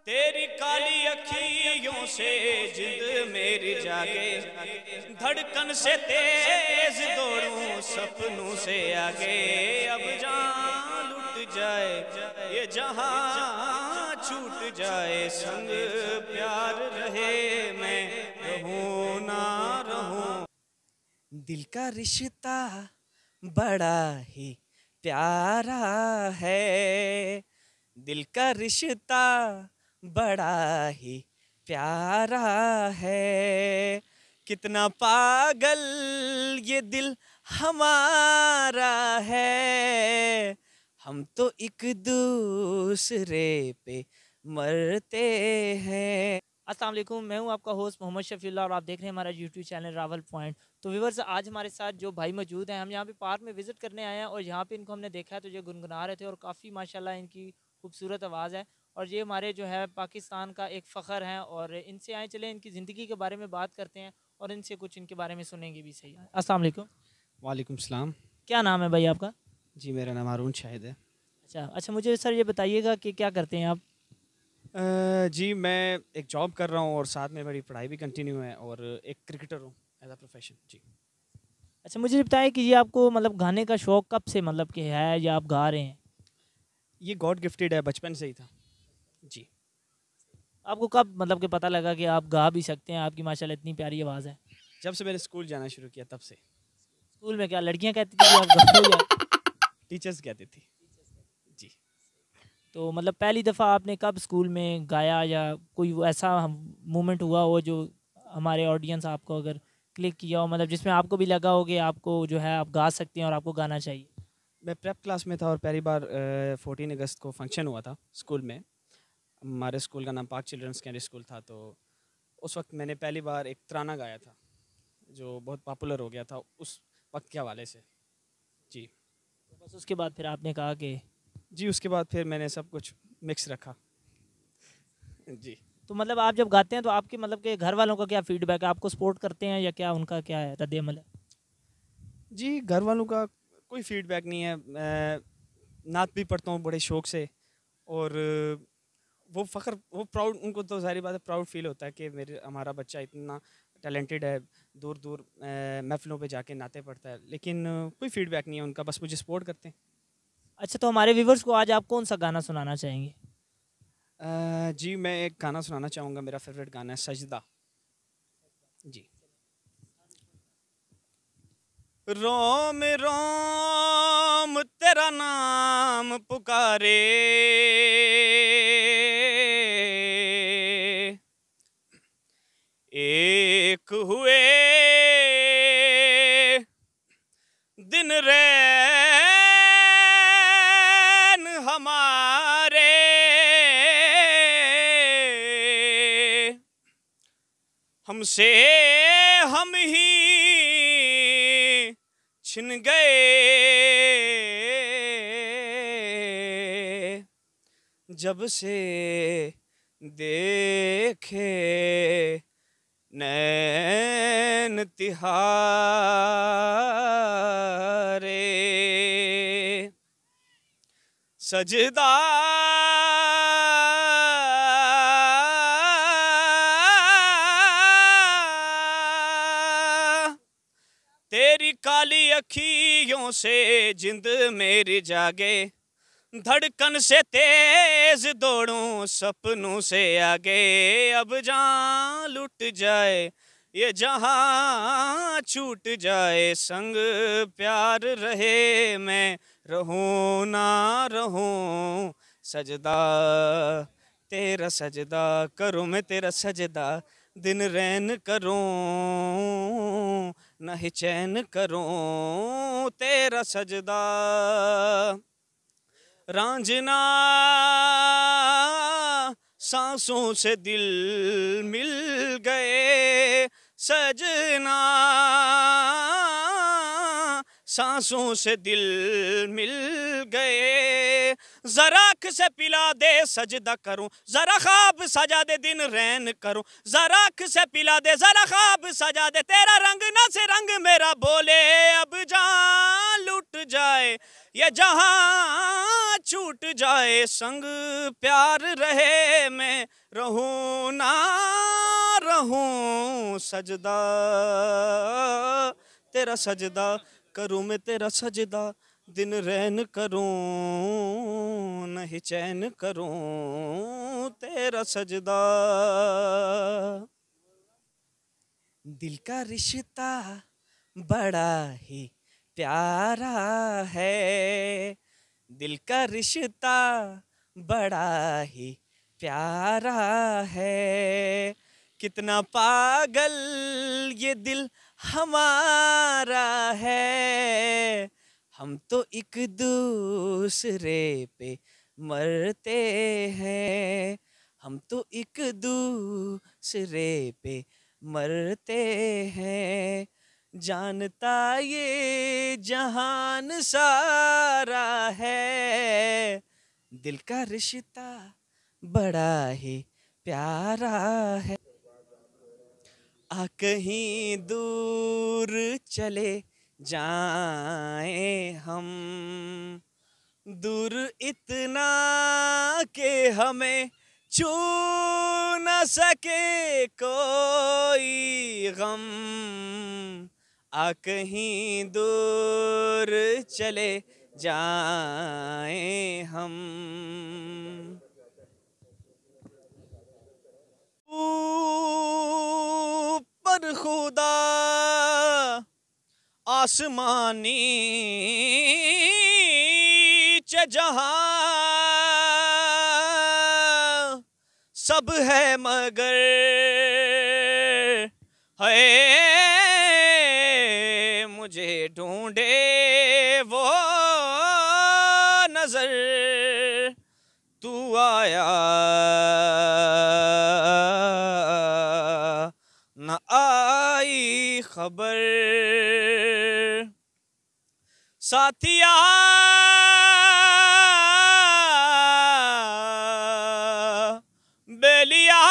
तेरी काली अखियों से जिंद मेरी जागे, धड़कन से तेज दौड़ूं सपनों से आगे। अब जान लुट जाए ये जहां छूट जाए, संग प्यार रहे मैं रहूं ना रहूं। दिल का रिश्ता बड़ा ही प्यारा है, दिल का रिश्ता बड़ा ही प्यारा है। कितना पागल ये दिल हमारा है, हम तो एक दूसरे पे मरते हैं। अस्सलाम वालेकुम, मैं हूं आपका होस्ट मोहम्मद शफीउल्लाह और आप देख रहे हैं हमारा यूट्यूब चैनल रावल पॉइंट। तो व्यूअर्स, आज हमारे साथ जो भाई मौजूद हैं, हम यहाँ पे पार्क में विज़िट करने आए हैं और यहाँ पे इनको हमने देखा है तो ये गुनगुना रहे थे और काफ़ी माशाल्लाह इनकी खूबसूरत आवाज़ है और ये हमारे जो है पाकिस्तान का एक फ़ख्र हैं। और इनसे आए चले इनकी ज़िंदगी के बारे में बात करते हैं और इनसे कुछ इनके बारे में सुनेंगे भी। सही है। अस्सलाम वालेकुम। वालेकुम सलाम। क्या नाम है भाई आपका? जी मेरा नाम हारून शाहिद है। अच्छा, मुझे सर ये बताइएगा कि क्या करते हैं आप? जी मैं एक जॉब कर रहा हूँ और साथ में मेरी पढ़ाई भी कंटिन्यू है और एक क्रिकेटर हूँ एज अ प्रोफेशन। जी अच्छा, मुझे बताएं कि ये आपको मतलब गाने का शौक़ कब से मतलब कि है या आप गा रहे हैं? ये गॉड गिफ्टेड है, बचपन से ही था। जी आपको कब मतलब कि पता लगा कि आप गा भी सकते हैं? आपकी माशाल्लाह इतनी प्यारी आवाज़ है। जब से मैंने स्कूल जाना शुरू किया तब से। स्कूल में क्या लड़कियां कहती थी कि आप गाओ या? टीचर्स कहते थे। जी तो मतलब पहली दफ़ा आपने कब स्कूल में गाया या कोई वो ऐसा मोमेंट हुआ हो जो हमारे ऑडियंस आपको अगर क्लिक किया हो, मतलब जिसमें आपको भी लगा हो कि आपको जो है आप गा सकते हैं और आपको गाना चाहिए? मैं प्रेप क्लास में था और पहली बार 14 अगस्त को फंक्शन हुआ था स्कूल में। हमारे स्कूल का नाम पाक चिल्ड्रंस सेकेंडरी स्कूल था, तो उस वक्त मैंने पहली बार एक तराना गाया था जो बहुत पॉपुलर हो गया था उस वक्त के हवाले से। जी तो बस उसके बाद फिर आपने कहा कि जी उसके बाद फिर मैंने सब कुछ मिक्स रखा। जी तो मतलब आप जब गाते हैं तो आपके मतलब के घर वालों का क्या फीडबैक है? आपको सपोर्ट करते हैं या क्या उनका क्या है रद्द-ए-अमल है? जी घर वालों का कोई फीडबैक नहीं है। मैं नात भी पढ़ता हूँ बड़े शौक़ से और वो फ़ख्र, वो प्राउड, उनको तो ज़ाहिर बात है प्राउड फील होता है कि मेरे हमारा बच्चा इतना टैलेंटेड है, दूर दूर महफ़िलों पे जाके नाते पढ़ता है। लेकिन कोई फीडबैक नहीं है उनका, बस मुझे सपोर्ट करते हैं। अच्छा, तो हमारे व्यूवर्स को आज आप कौन सा गाना सुनाना चाहेंगे? जी मैं एक गाना सुनाना चाहूँगा, मेरा फेवरेट गाना है सजदा। जी रोम रोम तेरा नाम पुकारे, एक हुए दिन रैन हमारे, हमसे हम ही छिन गए, जब से देखे नैन तिहारे, सजदा तेरी काली अखियों से जिंद मेरी जागे, धड़कन से तेज दौड़ूं सपनों से आगे। अब जान लुट जाए ये जहां छूट जाए, संग प्यार रहे मैं रहूं ना रहूं। सजदा तेरा सजदा करूं मैं, तेरा सजदा दिन रैन करूं, नहीं चैन करूं तेरा सजदा। रांझना सांसों से दिल मिल गए, सजना सांसों से दिल मिल गए, जरा आँख से पिला दे सजदा करूं, जरा ख्वाब सजा दे दिन रैन करूं, जरा आँख से पिला दे जरा ख्वाब सजा दे, तेरा रंग ना से रंग मेरा बोले, अब जान लुट जाए ये जहां छूट जाए, संग प्यार रहे मैं रहूं ना रहूं सजदा, तेरा सजदा करूं मैं तेरा सजदा, दिन रैन करूं नहीं चैन करूं तेरा सजदा। दिल का रिश्ता बड़ा ही प्यारा है, दिल का रिश्ता बड़ा ही प्यारा है, कितना पागल ये दिल हमारा है, हम तो एक दूसरे पे मरते हैं, हम तो एक दूसरे पे मरते हैं, जानता ये जहान सारा है, दिल का रिश्ता बड़ा ही प्यारा है। आ कहीं दूर चले जाएं हम, दूर इतना के हमें छू न सके कोई गम, आ कहीं दूर चले जाएं हम। ऊपर खुदा आसमानी च जहां सब है मगर है मुझे ढूंढे वो नजर, तू आया न आई खबर, साथिया बेलिया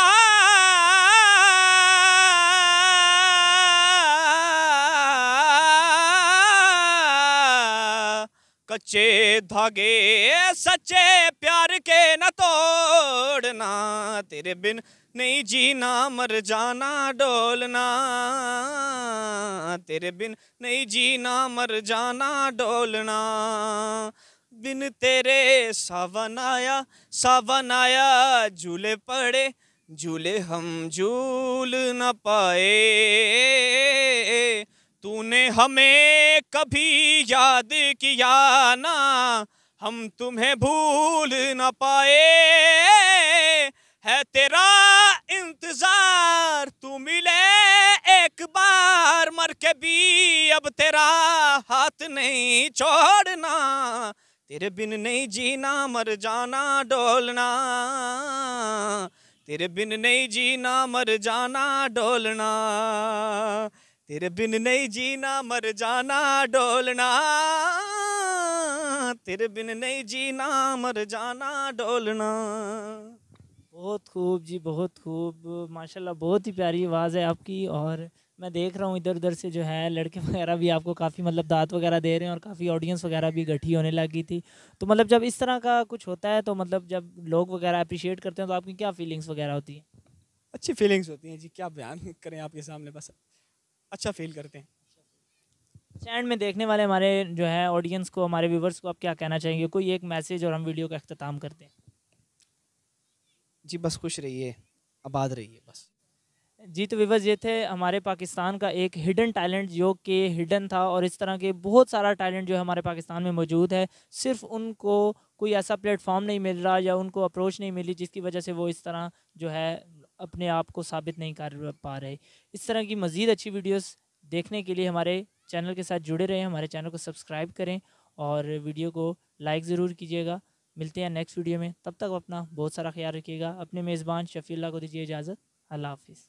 कच्चे धागे सच्चे प्यार के न तोड़ना, तेरे बिन नहीं जीना मर जाना डोलना, तेरे बिन नहीं जीना मर जाना डोलना, बिन तेरे सावन आया झूले पड़े झूले हम झूल न पाए, तूने हमें कभी याद किया ना हम तुम्हें भूल न पाए, है तेरा इंतजार तू मिले एक बार मर के भी अब तेरा हाथ नहीं छोड़ना, तेरे बिन नहीं जीना मर जाना डोलना, तेरे बिन नहीं जीना मर जाना डोलना, तेरे बिन नहीं जीना मर जाना डोलना, तेरे बिन नहीं जीना मर जाना डोलना। बहुत खूब जी, बहुत खूब माशाल्लाह, बहुत ही प्यारी आवाज़ है आपकी। और मैं देख रहा हूँ इधर उधर से जो है लड़के वगैरह भी आपको काफ़ी मतलब दात वगैरह दे रहे हैं और काफ़ी ऑडियंस वगैरह भी इकट्ठी होने लगी थी। तो मतलब जब इस तरह का कुछ होता है तो मतलब जब लोग वगैरह अप्रिशिएट करते हैं तो आपकी क्या फीलिंग्स वगैरह होती है? अच्छी फीलिंग्स होती हैं जी, क्या बयान करें आपके सामने, बस अच्छा फील करते हैं। एंड में देखने वाले हमारे जो है ऑडियंस को, हमारे व्यूवर्स को आप क्या कहना चाहेंगे? कोई एक मैसेज और हम वीडियो का अख्ताम करते हैं। जी बस खुश रहिए, आबाद रहिए बस। जी तो व्यूवर्स, ये थे हमारे पाकिस्तान का एक हिडन टैलेंट जो कि हिडन था, और इस तरह के बहुत सारा टैलेंट जो है हमारे पाकिस्तान में मौजूद है, सिर्फ उनको कोई ऐसा प्लेटफॉर्म नहीं मिल रहा या उनको अप्रोच नहीं मिली जिसकी वजह से वो इस तरह जो है अपने आप को साबित नहीं कर पा रहे। इस तरह की मज़ीद अच्छी वीडियोस देखने के लिए हमारे चैनल के साथ जुड़े रहें, हमारे चैनल को सब्सक्राइब करें और वीडियो को लाइक ज़रूर कीजिएगा। मिलते हैं नेक्स्ट वीडियो में, तब तक अपना बहुत सारा ख्याल रखिएगा। अपने मेज़बान शफ़ीउल्लाह को दीजिए इजाज़त। अल्लाह हाफ़िज़।